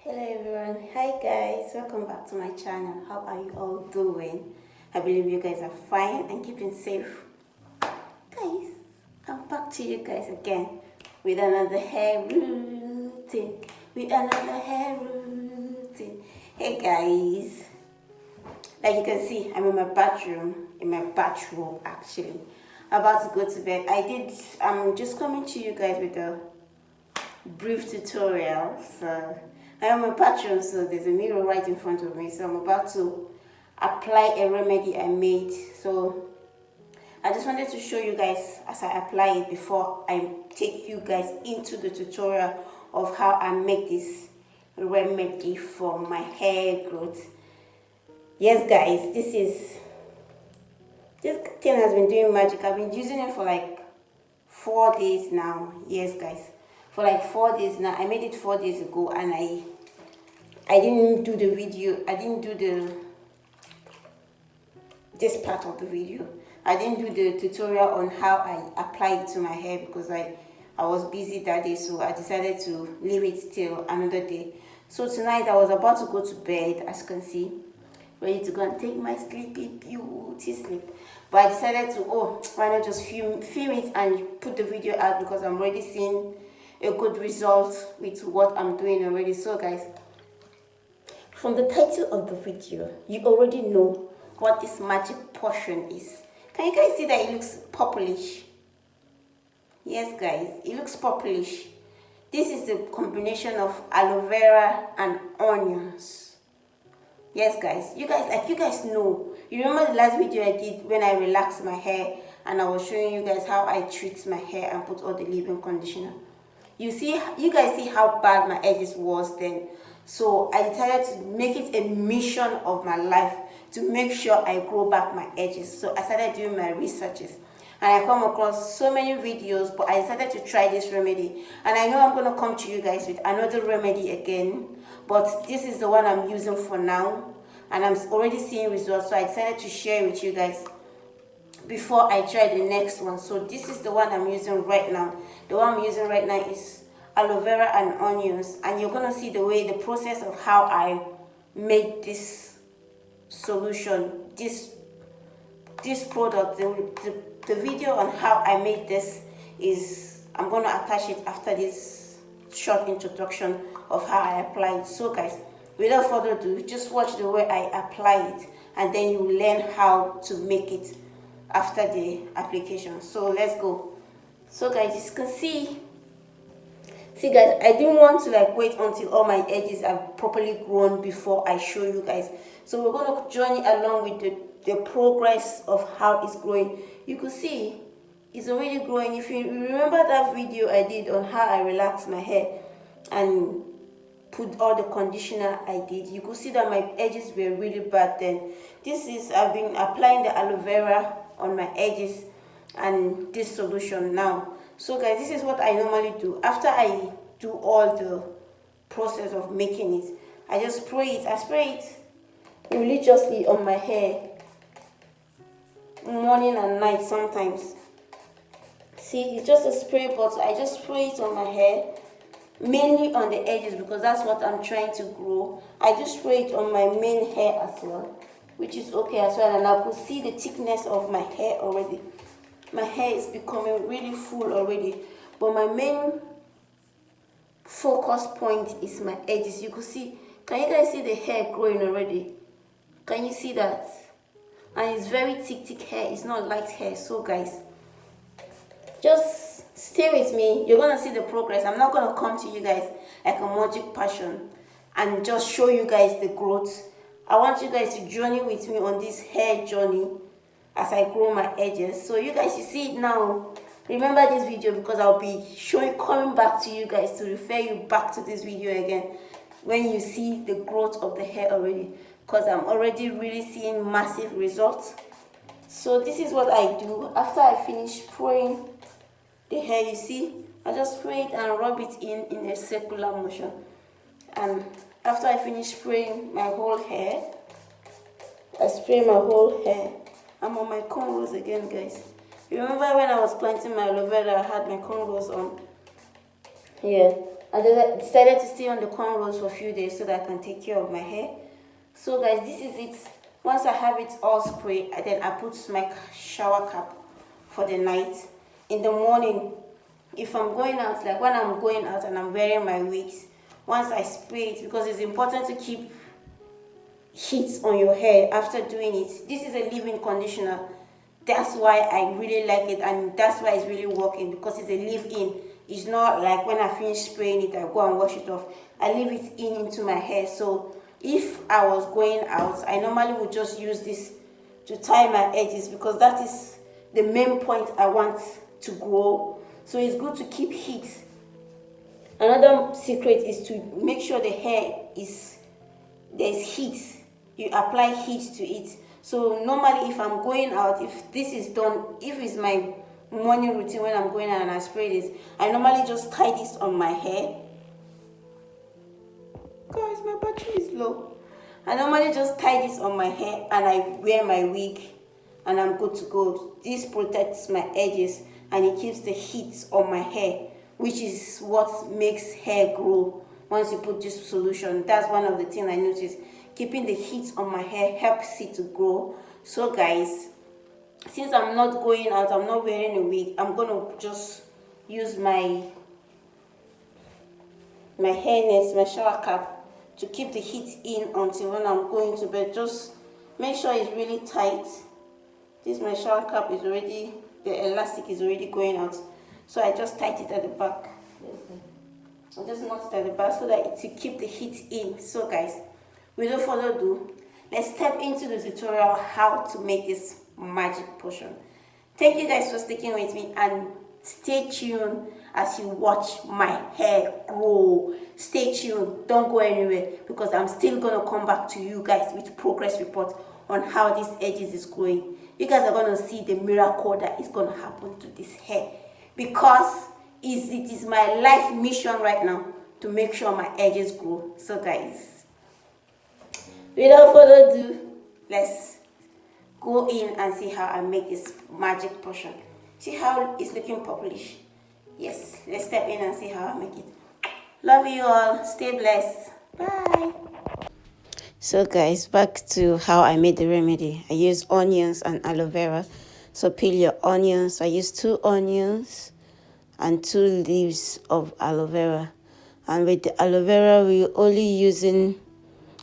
Hello everyone, hi guys, welcome back to my channel. How are you all doing? I believe you guys are fine and keeping safe. Guys, I'm back to you guys again with another hair routine. Hey guys, like you can see, I'm in my bathroom actually, about to go to bed. I'm just coming to you guys with a brief tutorial. So I am a patron, so there's a mirror right in front of me, so I'm about to apply a remedy I made. So I just wanted to show you guys as I apply it before I take you guys into the tutorial of how I make this remedy for my hair growth. Yes guys, this thing has been doing magic. I've been using it for like 4 days now. Yes guys, for like 4 days now. I made it 4 days ago, and I didn't do the video. I didn't do this part of the video. I didn't do the tutorial on how I apply it to my hair because I was busy that day, so I decided to leave it till another day. So tonight I was about to go to bed, as you can see, ready to go and take my sleepy beauty sleep. But I decided to, why not just film it and put the video out, because I'm already seeing a good result with what I'm doing already. So guys, from the title of the video, you already know what this magic potion is. Can you guys see that it looks purplish? Yes guys, it looks purplish. This is the combination of aloe vera and onions. Yes guys, you guys know. You remember the last video I did when I relaxed my hair and I was showing you guys how I treat my hair and put all the leave-in conditioner. You guys see how bad my edges was then. So I decided to make it a mission of my life to make sure I grow back my edges. So I started doing my researches, and I come across so many videos, but I decided to try this remedy. And I know I'm going to come to you guys with another remedy again, but this is the one I'm using for now, and I'm already seeing results. So I decided to share with you guys before I try the next one. So this is the one I'm using right now. The one I'm using right now is aloe vera and onions, and you're going to see the process of how I made this solution, this product. The video on how I made this is, I'm going to attach it after this short introduction of how I apply it. So guys, without further ado, just watch the way I apply it, and then you learn how to make it after the application. So let's go. So guys, you can see guys, I didn't want to wait until all my edges are properly grown before I show you guys. So we're going to journey along with the progress of how it's growing. You can see it's already growing. If you remember that video I did on how I relaxed my hair and put all the conditioner I did, you could see that my edges were really bad then. I've been applying the aloe vera on my edges and this solution now. So guys, this is what I normally do. After I do all the process of making it, I just spray it. I spray it religiously on my hair, morning and night sometimes. See, it's just a spray bottle. I just spray it on my hair, mainly on the edges because that's what I'm trying to grow. I just spray it on my main hair as well, which is okay as well, and I could see the thickness of my hair already. My hair is becoming really full already, but my main focus point is my edges. You can see, can you guys see the hair growing already? Can you see that? And it's very thick hair, it's not light hair. So guys, just stay with me. You're gonna see the progress. I'm not gonna come to you guys like a magic passion and just show you guys the growth. I want you guys to journey with me on this hair journey as I grow my edges. So you guys, you see it now. Remember this video because I'll be coming back to you guys to refer you back to this video again when you see the growth of the hair already, because I'm already really seeing massive results. So this is what I do after I finish spraying the hair. You see, I just spray it and rub it in a circular motion. And after I finish spraying my whole hair, I spray my whole hair. I'm on my cornrows again, guys. You remember when I was planting my aloe vera, I had my cornrows on? Yeah. I decided to stay on the cornrows for a few days so that I can take care of my hair. So guys, this is it. Once I have it all sprayed, then I put my shower cap for the night. In the morning, if I'm going out, like when I'm going out and I'm wearing my wigs, once I spray it, because it's important to keep heat on your hair after doing it. This is a leave-in conditioner. That's why I really like it, and that's why it's really working, because it's a leave-in. It's not like when I finish spraying it, I go and wash it off. I leave it into my hair. So if I was going out, I normally would just use this to tie my edges, because that is the main point I want to grow. So it's good to keep heat. Another secret is to make sure the hair there's heat. You apply heat to it. So normally if I'm going out, if this is done, if it's my morning routine when I'm going out and I spray this, I normally just tie this on my hair. Guys, my battery is low. I normally just tie this on my hair and I wear my wig and I'm good to go. This protects my edges and it keeps the heat on my hair, which is what makes hair grow. Once you put this solution, that's one of the things I noticed. Keeping the heat on my hair helps it to grow. So guys, since I'm not going out, I'm not wearing a wig, I'm gonna just use my hairnet, my shower cap, to keep the heat in until when I'm going to bed. Just make sure it's really tight. This my shower cap is already, the elastic is already going out, so I just tight it at the back. I just knot it at the back so that to keep the heat in. So guys, without further ado, let's step into the tutorial how to make this magic potion. Thank you guys for sticking with me, and stay tuned as you watch my hair grow. Stay tuned, don't go anywhere, because I'm still gonna come back to you guys with progress report on how this edges is growing. You guys are gonna see the miracle that is gonna happen to this hair, because it is my life mission right now to make sure my edges grow. So guys, without further ado, let's go in and see how I make this magic potion. See how it's looking purplish? Yes, let's step in and see how I make it. Love you all. Stay blessed. Bye. So guys, back to how I made the remedy. I used onions and aloe vera. So peel your onions. I used 2 onions and 2 leaves of aloe vera. And with the aloe vera, we're only using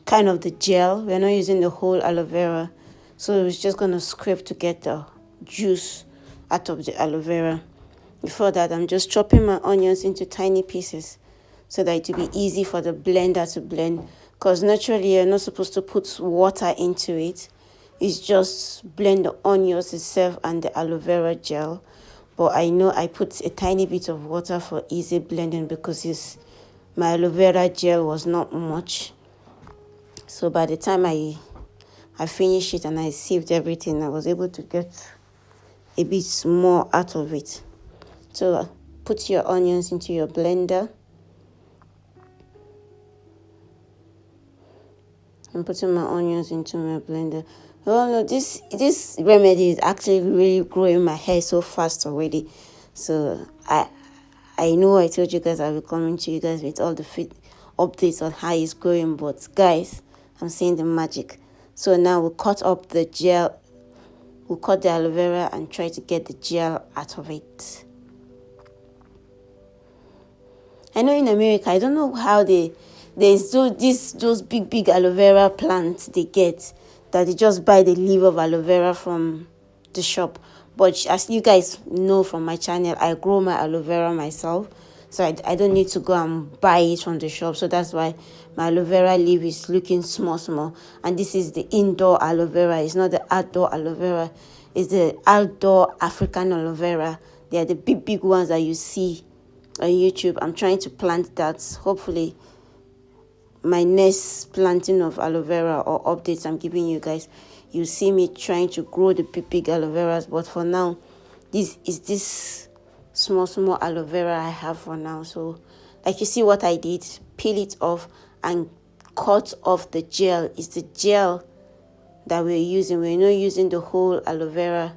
kind of the gel. We're not using the whole aloe vera. So it's just going to scrape to get the juice out of the aloe vera. Before that, I'm just chopping my onions into tiny pieces so that it will be easy for the blender to blend. Because naturally, you're not supposed to put water into it. It's just blend the onions itself and the aloe vera gel. But I know I put a tiny bit of water for easy blending, because my aloe vera gel was not much. So by the time I finished it and I sieved everything, I was able to get a bit more out of it. So put your onions into your blender. I'm putting my onions into my blender. Oh no, this remedy is actually really growing my hair so fast already. So I know I told you guys I will come to you guys with all the updates on how it's growing, but guys, I'm seeing the magic. So now we'll cut up the gel. We'll cut the aloe vera and try to get the gel out of it. I know in America, I don't know how there's those big aloe vera plants they get, that they just buy the leaf of aloe vera from the shop. But as you guys know from my channel, I grow my aloe vera myself, so I don't need to go and buy it from the shop. So that's why my aloe vera leaf is looking small. And this is the indoor aloe vera. It's not the outdoor aloe vera. It's the outdoor African aloe vera. They are the big ones that you see on YouTube. I'm trying to plant that. Hopefully my next planting of aloe vera or updates I'm giving you guys, you see me trying to grow the big aloe veras. But for now, this is this small aloe vera I have for now. So like you see what I did, peel it off and cut off the gel. It's the gel that we're using. We're not using the whole aloe vera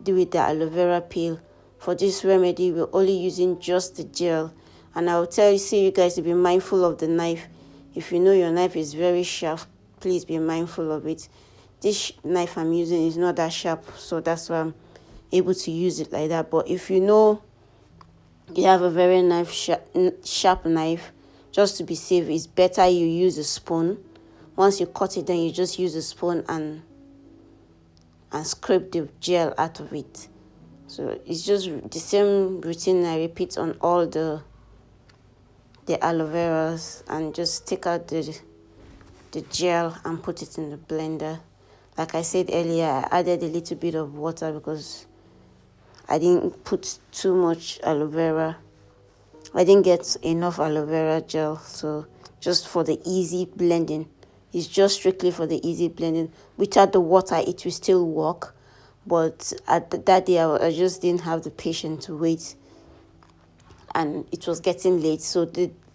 with the aloe vera peel. For this remedy, we're only using just the gel. And I'll see you guys to be mindful of the knife. If you know your knife is very sharp, please be mindful of it. This knife I'm using is not that sharp, so that's why I'm able to use it like that. But if you know you have a very sharp knife, just to be safe, it's better you use a spoon. Once you cut it, then you just use a spoon and scrape the gel out of it. So it's just the same routine I repeat on all the aloe veras, and just take out the gel and put it in the blender. Like I said earlier, I added a little bit of water because I didn't put too much aloe vera. I didn't get enough aloe vera gel, so just for the easy blending. It's just strictly for the easy blending. Without the water, it will still work. But at that day, I just didn't have the patience to wait. And it was getting late, so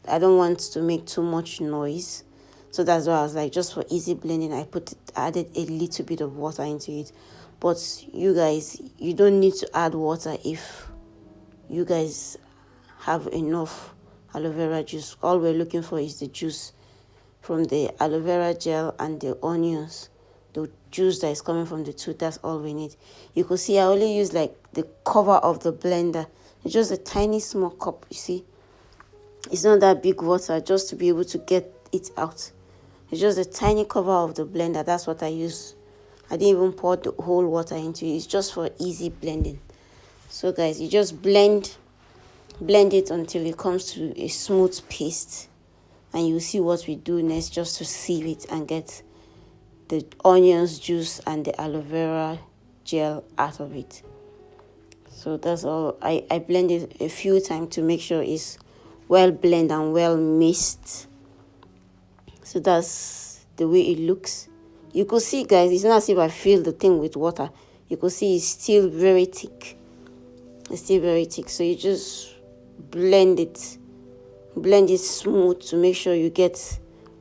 I don't want to make too much noise. So that's why I was like, just for easy blending, I added a little bit of water into it. But you guys, you don't need to add water if you guys have enough aloe vera juice. All we're looking for is the juice from the aloe vera gel and the onions. The juice that is coming from the two, that's all we need. You could see I only use like the cover of the blender. It's just a tiny small cup, you see. It's not that big water, just to be able to get it out. It's just a tiny cover of the blender. That's what I use. I didn't even pour the whole water into it. It's just for easy blending. So guys, you just blend it until it comes to a smooth paste. And you'll see what we do next, just to sieve it and get the onions juice and the aloe vera gel out of it. So that's all. I blend it a few times to make sure it's well blended and well mixed. So that's the way it looks. You could see, guys, it's not as if I fill the thing with water. You could see it's still very thick. It's still very thick. So you just blend it smooth to make sure you get,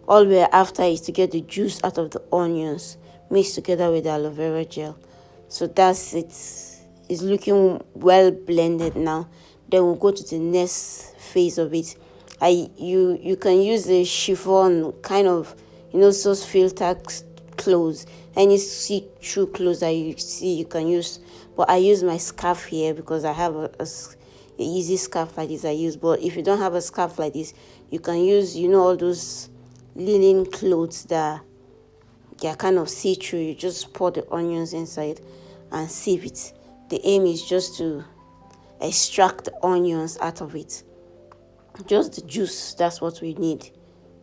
all we're after is to get the juice out of the onions mixed together with the aloe vera gel. So that's it. It's looking well blended now. Then we'll go to the next phase of it. You can use the chiffon kind of, those filter clothes, any see-through clothes that you see, you can use. But I use my scarf here because I have a easy scarf like this I use. But if you don't have a scarf like this, you can use, all those linen clothes that they are kind of see-through. You just pour the onions inside and sieve it. The aim is just to extract the onions out of it. Just the juice, that's what we need.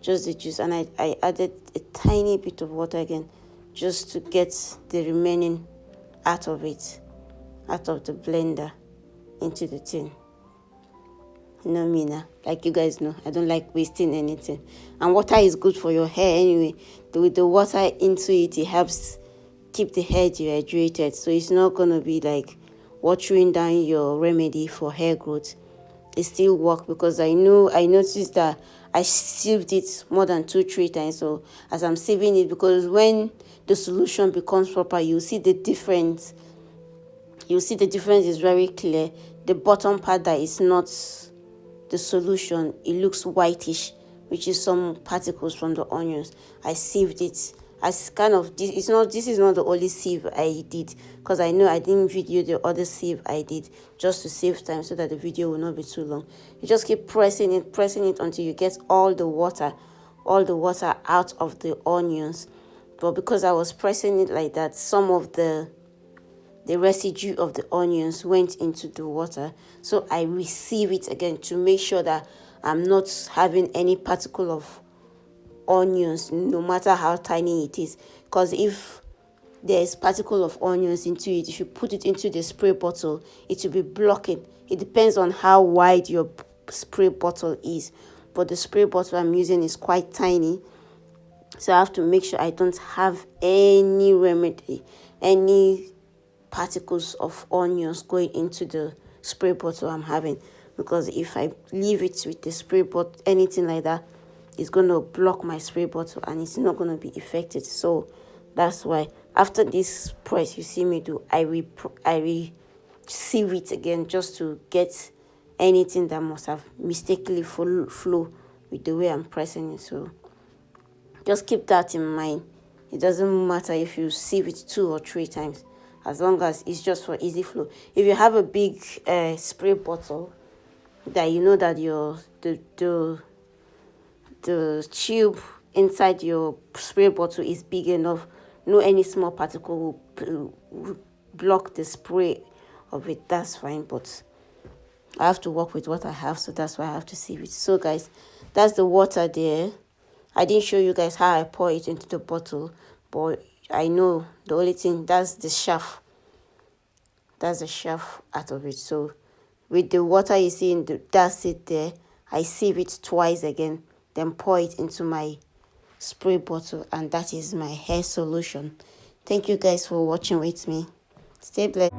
Just the juice. And I added a tiny bit of water again, just to get the remaining out of it, out of the blender into the tin. Mina, like you guys know, I don't like wasting anything. And water is good for your hair anyway. With the water into it, it helps keep the hair dehydrated. So it's not going to be like watering down your remedy for hair growth. It still works, because I noticed that I sieved it more than 2-3 times. So as I'm sieving it, because when the solution becomes proper, you'll see the difference. You'll see the difference is very clear. The bottom part that is not the solution, it looks whitish, which is some particles from the onions. I sieved it. As kind of this is not the only sieve I did, because I know I didn't video the other sieve I did, just to save time so that the video will not be too long. You just keep pressing it until you get all the water out of the onions. But because I was pressing it like that, some of the residue of the onions went into the water. So I re-sieve it again to make sure that I'm not having any particle of onions, no matter how tiny it is. Because if there's particle of onions into it, if you put it into the spray bottle, it will be blocking. It depends on how wide your spray bottle is, but the spray bottle I'm using is quite tiny, so I have to make sure I don't have any particles of onions going into the spray bottle I'm having. Because if I leave it with the spray bottle, anything like that, it's going to block my spray bottle and it's not going to be effective. So that's why after this press you see me do, I re-sieve it again, just to get anything that must have mistakenly flow with the way I'm pressing it. So just keep that in mind. It doesn't matter if you sieve it 2 or 3 times, as long as it's just for easy flow. If you have a big spray bottle that you know that the tube inside your spray bottle is big enough, no any small particle will block the spray of it, that's fine. But I have to work with what I have, so that's why I have to sieve it. So guys, that's the water there. I didn't show you guys how I pour it into the bottle, but I know the only thing, that's the shaft. That's the shaft out of it. So with the water you see in the, that's it there. I sieve it twice again, then pour it into my spray bottle, and that is my hair solution. Thank you guys for watching with me. Stay blessed.